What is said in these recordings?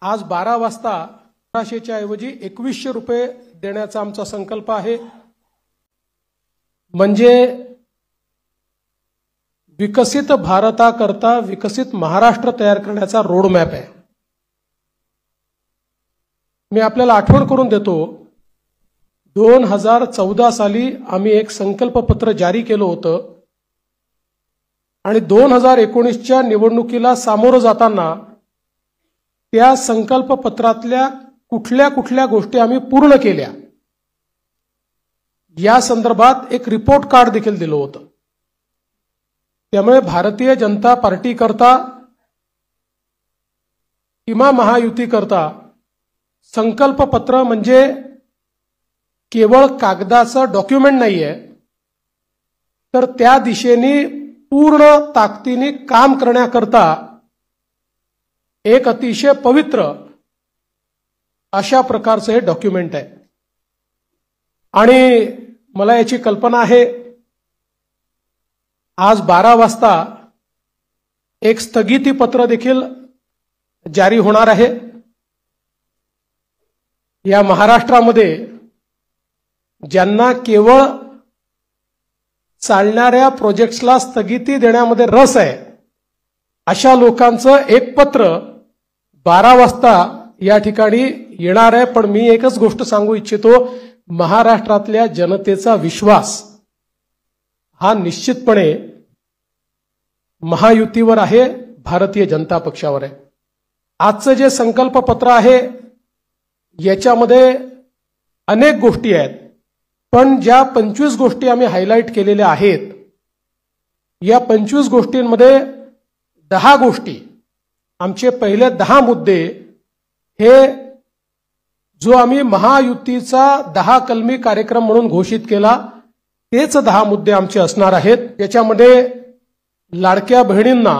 आज 12 वाजता 1500च्या ऐवजी 2100 रुपये देण्याचा आमचा संकल्प आहे। म्हणजे विकसित भारताकरता विकसित महाराष्ट्र तयार करण्याचा रोड मॅप आहे। मी आपल्याला आठवण करून देतो, 2014 साली आम्ही एक संकल्प पत्र जारी केलं होतं आणि 2019च्या निवडणुकीला सामोरं जाताना त्या संकल्प पत्रातल्या कुठल्या कुठल्या गोष्टी आम्ही पूर्ण केल्या या संदर्भात एक रिपोर्ट कार्ड देखील दिलं होतं। त्यामुळे भारतीय जनता पार्टी करता किंवा महायुती करता संकल्प पत्र म्हणजे केवळ कागदाचं डॉक्युमेंट नाहीये, तर त्या दिशेने पूर्ण ताकदीने काम करण्याकरता एक अतिशय पवित्र अशा प्रकारचं हे डॉक्युमेंट आहे। आणि मला याची कल्पना आहे, आज 12 वाजता एक स्थगिती पत्र देखील जारी होणार आहे। या महाराष्ट्रामध्ये ज्यांना केवळ चालणाऱ्या प्रोजेक्ट्सला स्थगिती देण्यामध्ये रस आहे, अशा लोकांचं एक पत्र 12 वाजता या ठिकाणी येणार आहे। पण मी एकच गोष्ट सांगू इच्छितो, महाराष्ट्रातल्या जनतेचा विश्वास हा निश्चितपणे महायुतीवर आहे, भारतीय जनता पक्षावर आहे। आजचं जे संकल्प पत्र आहे याच्यामध्ये अनेक गोष्टी आहेत, पण ज्या 25 गोष्टी आम्ही हायलाइट केलेल्या आहेत, या 25 गोष्टींमध्ये 10 गोष्टी, आमचे पहिले 10 मुद्दे हे जो आम्ही महायुतीचा 10 कलमी कार्यक्रम म्हणून घोषित केला तेच 10 मुद्दे आमचे असणार आहेत। त्याच्यामध्ये लाडक्या बहिणींना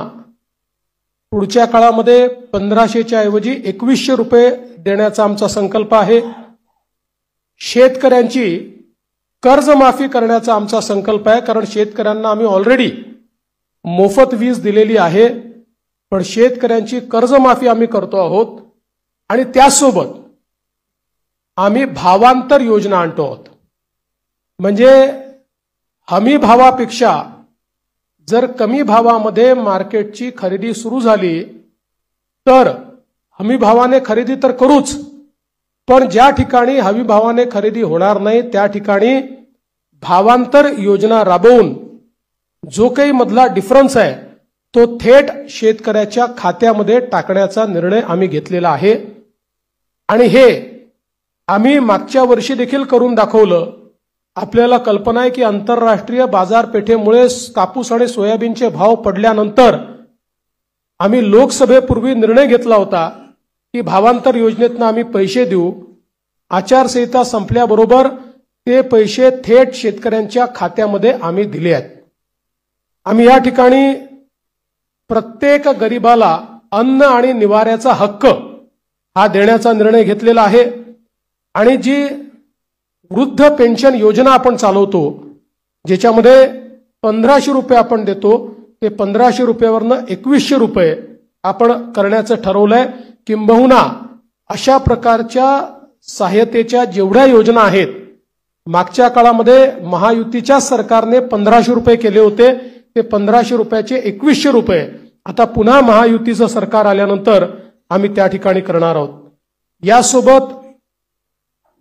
पुढच्या काळामध्ये 1500च्या ऐवजी 2100 रुपये देण्याचा आमचा संकल्प आहे। शेतकऱ्यांची कर्जमाफी करण्याचा आमचा संकल्प आहे, कारण शेतकऱ्यांना आम्ही ऑलरेडी मोफत वीज दिलेली आहे, पण शेतकऱ्यांची कर्जमाफी आम्ही करतो आहोत। आणि त्यासोबत आम्ही भावांतर योजना आणतो आहोत। म्हणजे हमी भावापेक्षा जर कमी भावामध्ये मार्केटची खरेदी सुरू झाली तर हमी भावाने खरेदी तर करूच, पण ज्या ठिकाणी हमी भावाने खरेदी होणार नाही त्या ठिकाणी भावांतर योजना राबवून जो काही मधला डिफरन्स आहे तो थेट शेतकऱ्याच्या खात्यामध्ये टाकण्याचा निर्णय आम्ही घेतलेला आहे। आणि हे आम्ही मागच्या वर्षी देखील करून दाखवलं। आपल्याला कल्पना आहे की आंतरराष्ट्रीय बाजारपेठेमुळे कापूस आणि सोयाबीनचे भाव पडल्यानंतर आम्ही लोकसभेपूर्वी निर्णय घेतला होता की भावांतर योजनेतून आम्ही पैसे देऊ। आचारसंहिता संपल्याबरोबर ते पैसे थेट शेतकऱ्यांच्या खात्यामध्ये आम्ही दिले आहेत। आम्ही या ठिकाणी प्रत्येक गरिबाला अन्न आणि निवाऱ्याचा हक्क हा देण्याचा निर्णय घेतलेला आहे। आणि जी वृद्ध पेन्शन योजना आपण चालवतो, ज्याच्यामध्ये 1500 रुपये आपण देतो, ते 1500 रुपयावरनं 2100 रुपये आपण करण्याचं ठरवलंय। किंबहुना अशा प्रकारच्या सहाय्यतेच्या जेवढ्या योजना आहेत, मागच्या काळामध्ये महायुतीच्या सरकारने 1500 रुपये केले होते, ते 1500 रुपयाचे 2100 रुपये आता पुन्हा महायुतीचं सरकार आल्यानंतर आम्ही त्या ठिकाणी करणार आहोत। यासोबत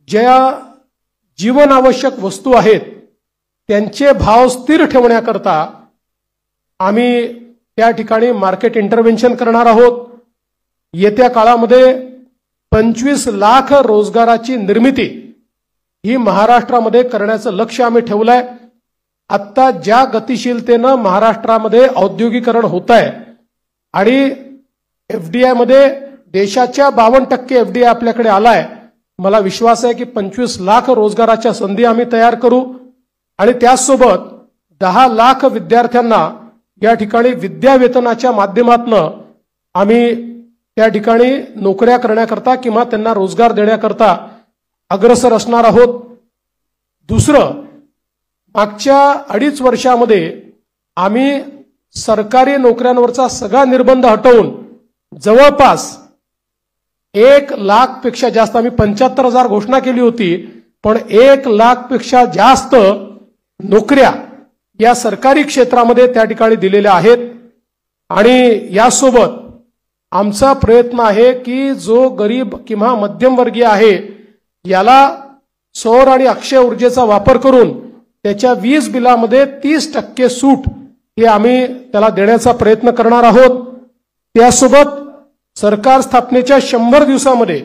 ज्या जीवनावश्यक वस्तू आहेत त्यांचे भाव स्थिर ठेवण्याकरता आम्ही त्या ठिकाणी मार्केट इंटरव्हेन्शन करणार आहोत। येत्या काळामध्ये 25 लाख रोजगाराची निर्मिती ही महाराष्ट्रामध्ये करण्याचं लक्ष्य आम्ही ठेवलंय। आता ज्या गतिशीलतेनं महाराष्ट्रामध्ये औद्योगिकरण होत आहे आणि एफडीआय मध्ये देशाच्या 52% एफडीआय आपल्याकडे आलाय, मला विश्वास आहे की 25 लाख रोजगाराच्या संधी आम्ही तयार करू। आणि त्याचसोबत 10 लाख विद्यार्थ्यांना या ठिकाणी विद्यावेतनाच्या माध्यमातून आम्ही त्या ठिकाणी नोकऱ्या करण्याकरता किंवा त्यांना रोजगार देण्याकरता अग्रसर असणार आहोत। दुसरं, मागच्या 2.5 वर्षामध्ये आम्ही सरकारी नोकऱ्यांवरचा सगळा निर्बंध हटवून जवळपास 1,00,000पेक्षा जास्त, आम्ही 75,000 घोषणा केली होती, पण 1,00,000पेक्षा जास्त नोकऱ्या या सरकारी क्षेत्रामध्ये त्या ठिकाणी दिलेल्या आहेत. आणि यासोबत आमचा प्रयत्न आहे की जो गरीब किंवा मध्यमवर्गीय आहे याला सौर आणि अक्षय ऊर्जेचा वापर करून त्याच्या वीज बिलामध्ये 30% सूट हे आम्ही त्याला देण्याचा प्रयत्न करणार आहोत. त्यासोबत सरकार स्थापनेच्या 100 दिवसामध्ये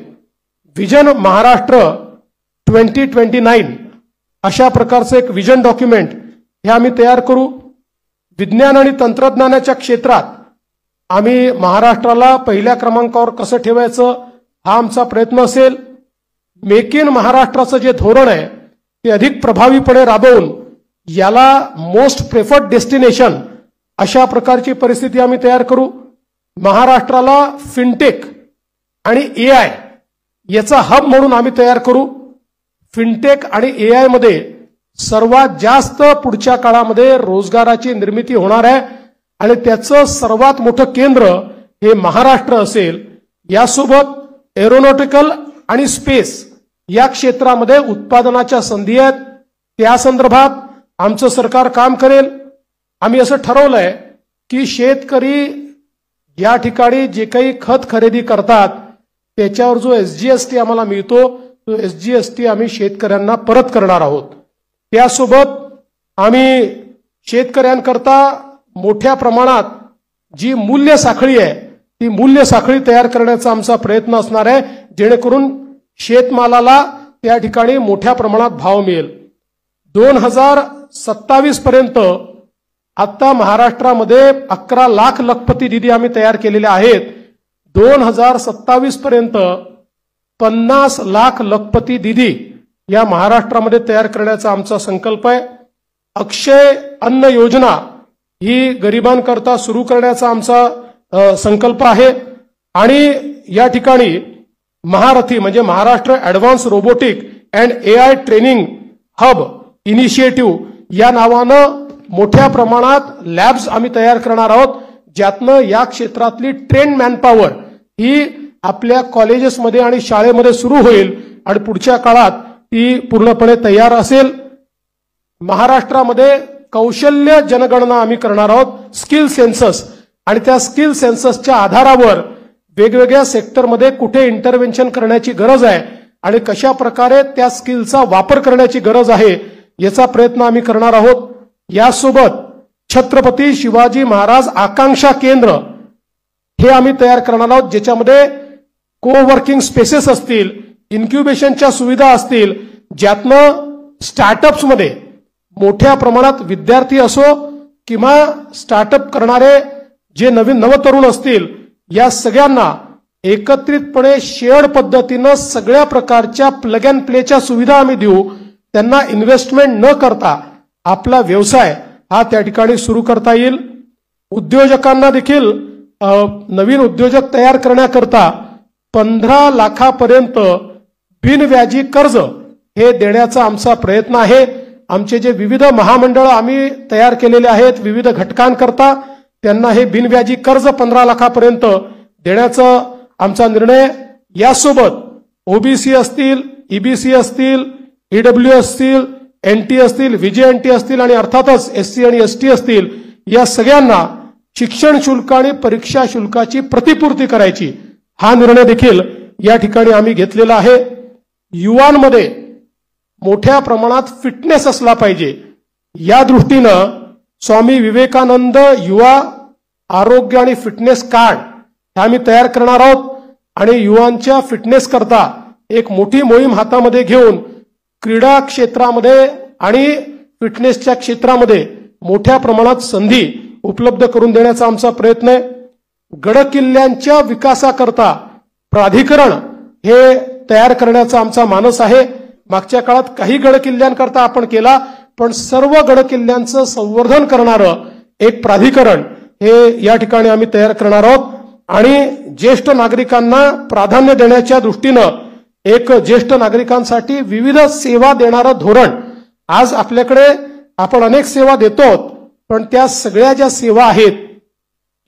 विजन महाराष्ट्र 2029 अशा प्रकारचं एक विजन डॉक्युमेंट हे आम्ही तयार करू. विज्ञान आणि तंत्रज्ञानाच्या क्षेत्रात आम्ही महाराष्ट्राला पहिल्या क्रमांकावर कसं ठेवायचं हा आमचा प्रयत्न असेल. मेक इन महाराष्ट्राचं जे धोरण आहे ते अधिक प्रभावीपणे राबवून याला मोस्ट प्रेफर्ड डेस्टिनेशन अशा प्रकारची परिस्थिती आम्ही तयार करू. महाराष्ट्राला फिनटेक आणि एआय याचा हब म्हणून आम्ही तयार करू. फिनटेक आणि एआय मध्ये सर्वात जास्त पुढच्या काळामध्ये रोजगाराची निर्मिती होणार आहे आणि त्याचं सर्वात मोठं केंद्र हे महाराष्ट्र असेल. यासोबत एरोनॉटिकल आणि स्पेस या क्षेत्रामध्ये उत्पादनाच्या संधी आहेत, त्या संदर्भात आमचं सरकार काम करेल. आम्ही असं ठरवलंय की शेतकरी या ठिकाणी जे काही खत खरेदी करतात त्याच्यावर जो SGST आम्हाला मिळतो तो SGST आम्ही शेतकऱ्यांना परत करणार आहोत. त्यासोबत आम्ही शेतकऱ्यांकरता मोठ्या प्रमाणात जी मूल्य साखळी आहे ती मूल्य साखळी तयार करण्याचा आमचा प्रयत्न असणार आहे, जेणेकरून शेतमालाला त्या ठिकाणी मोठ्या प्रमाणात भाव मिळेल. 2027 पर्यंत आता महाराष्ट्रामध्ये 11 लाख लखपती निधी आम्ही तयार केलेले आहेत. 2027 पर्यंत 50 लाख लखपती निधी या महाराष्ट्रामध्ये तयार करण्याचा आमचा संकल्प आहे. अक्षय अन्न योजना ही गरिबांकरता सुरू करण्याचा आमचा संकल्प आहे. आणि या ठिकाणी महारथी म्हणजे Maharashtra advance robotic and AI training hub initiative या नावानं मोठ्या प्रमाणात लॅब्स आम्ही तयार करणार आहोत, ज्यातनं या क्षेत्रातली ट्रेन मॅनपॉवर ही आपल्या कॉलेजेसमध्ये आणि शाळेमध्ये सुरू होईल आणि पुढच्या काळात ती पूर्णपणे तयार असेल. महाराष्ट्रामध्ये कौशल्य जनगणना आम्ही करणार आहोत, स्किल सेन्सस, आणि त्या स्किल सेन्ससच्या आधारावर वेगवेगळ्या सेक्टरमध्ये कुठे इंटरव्हेन्शन करण्याची गरज आहे आणि कशा प्रकारे त्या स्किलचा वापर करण्याची गरज आहे याचा प्रयत्न आम्ही करणार आहोत. यासोबत छत्रपती शिवाजी महाराज आकांक्षा केंद्र हे आम्ही तयार करणार आहोत, ज्याच्यामध्ये कोवर्किंग स्पेसेस असतील, इन्क्युबेशनच्या सुविधा असतील, ज्यातनं स्टार्टअप्समध्ये मोठ्या प्रमाणात विद्यार्थी असो किंवा स्टार्टअप करणारे जे नवीन नवतरुण असतील या सगळ्यांना एकत्रितपणे शेअर्ड पद्धतीनं सगळ्या प्रकारच्या प्लग अँड प्लेच्या सुविधा आम्ही देऊ. त्यांना इन्व्हेस्टमेंट न करता आपला व्यवसाय हा त्या ठिकाणी सुरू करता येईल. उद्योजकांना देखील नवीन उद्योजक तयार करण्याकरता 15 लाखापर्यंत बिनव्याजी कर्ज हे देण्याचा आमचा प्रयत्न आहे. आमचे जे विविध महामंडळ आम्ही तयार केलेले आहेत विविध घटकांकरता त्यांना हे बिनव्याजी कर्ज 15 लाखापर्यंत देण्याचा आमचा निर्णय. यासोबत OBC असतील, EBC असतील, EW असतील, NT असतील, VJNT असतील आणि अर्थातच SC आणि ST असतील या सगळ्यांना शिक्षण शुल्क आणि परीक्षा शुल्काची प्रतिपूर्ती करायची हा निर्णय देखील या ठिकाणी आम्ही घेतलेला आहे. युवांमध्ये मोठ्या प्रमाणात फिटनेस असला पाहिजे या दृष्टीनं स्वामी विवेकानंद युवा आरोग्य आणि फिटनेस कार्ड हे आम्ही तयार करणार आहोत आणि युवांच्या फिटनेस करता एक मोठी मोहीम हातामध्ये घेऊन क्रीडा क्षेत्रामध्ये आणि फिटनेसच्या क्षेत्रामध्ये मोठ्या प्रमाणात संधी उपलब्ध करून देण्याचा आमचा प्रयत्न आहे. गडकिल्ल्यांच्या विकासाकरता प्राधिकरण हे तयार करण्याचा आमचा मानस आहे. मागच्या काळात काही गडकिल्ल्यांकरता आपण केला, पण सर्व गडकिल्ल्यांचं संवर्धन करणारं एक प्राधिकरण हे या ठिकाणी आम्ही तयार करणार आहोत. आणि ज्येष्ठ नागरिकांना प्राधान्य देण्याच्या दृष्टीनं एक ज्येष्ठ नागरिकांसाठी विविध सेवा देणारं धोरण, आज आपल्याकडे आपण अनेक सेवा देतो, पण त्या सगळ्या ज्या सेवा आहेत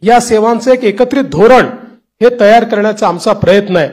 या सेवांचं एक एकत्रित धोरण हे तयार करण्याचा आमचा प्रयत्न आहे.